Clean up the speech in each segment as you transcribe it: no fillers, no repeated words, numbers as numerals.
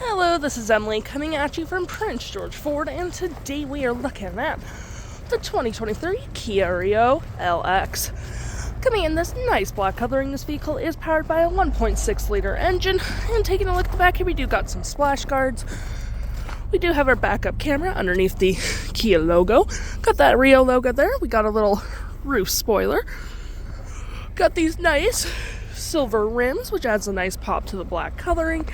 Hello, this is Emily coming at you from Prince George Ford, and today we are looking at the 2023 Kia Rio LX. Coming in this nice black coloring, this vehicle is powered by a 1.6 liter engine, and taking a look at the back here, we do got some splash guards. We do have our backup camera underneath the Kia logo. Got that Rio logo there. We got a little roof spoiler. Got these nice silver rims, which adds a nice pop to the black coloring.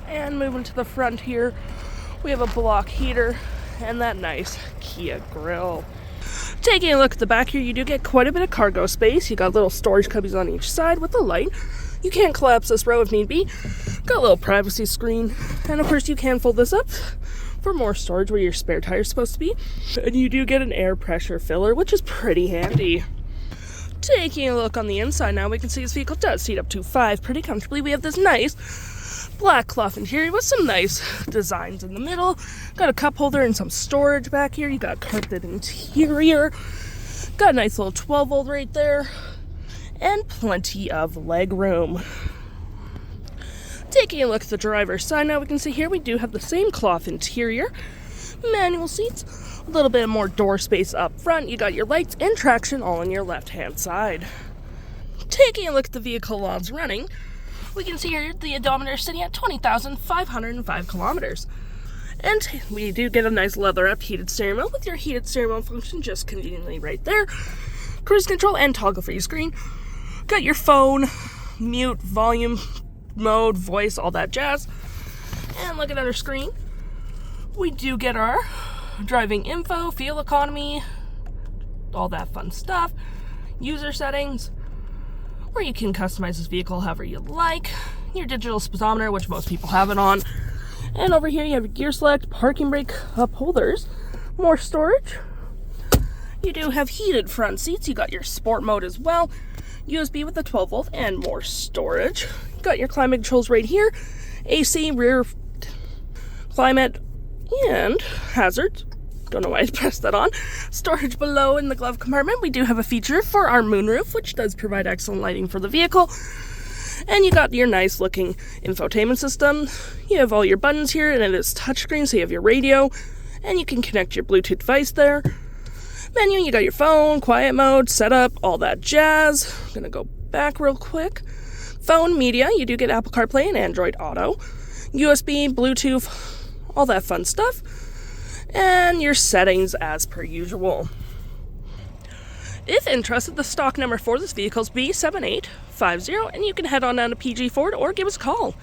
And moving to the front here, we have a block heater and that nice Kia grill. Taking a look at the back here, you do get quite a bit of cargo space. You got little storage cubbies on each side with the light. You can collapse this row if need be. Got a little privacy screen, and of course you can fold this up for more storage where your spare tire is supposed to be. And you do get an air pressure filler, which is pretty handy. Taking a look on the inside now, we can see this vehicle does seat up to 5 pretty comfortably. We have this nice black cloth interior with some nice designs in the middle. Got a cup holder and some storage back here. You got carpeted interior. Got a nice little 12 volt right there. And plenty of leg room. Taking a look at the driver's side now, we can see here we do have the same cloth interior. Manual seats. A little bit more door space up front. You got your lights and traction all on your left hand side. Taking a look at the vehicle while it's running, we can see here the odometer is sitting at 20,505 kilometers. And we do get a nice leather-wrapped heated steering wheel with your heated steering wheel function just conveniently right there. Cruise control and toggle for your screen. Got your phone, mute, volume, mode, voice, all that jazz. And looking at our screen, we do get our driving info, fuel economy, all that fun stuff. User settings, where you can customize this vehicle however you like. Your digital speedometer, which most people have it on. And over here you have your gear select, parking brake cup holders, more storage. You do have heated front seats. You got your sport mode as well. USB with the 12 volt and more storage. You got your climate controls right here. AC, rear climate, and hazards. Don't know why I pressed that on. Storage below in the glove compartment. We do have a feature for our moonroof, which does provide excellent lighting for the vehicle. And you got your nice looking infotainment system. You have all your buttons here, and it is touchscreen, so you have your radio, and you can connect your Bluetooth device there. Menu, you got your phone, quiet mode, setup, all that jazz. I'm gonna go back real quick. Phone, media, you do get Apple CarPlay and Android Auto. USB, Bluetooth, all that fun stuff. And your settings as per usual. If interested, the stock number for this vehicle is B7850, and you can head on down to PG Ford or give us a call.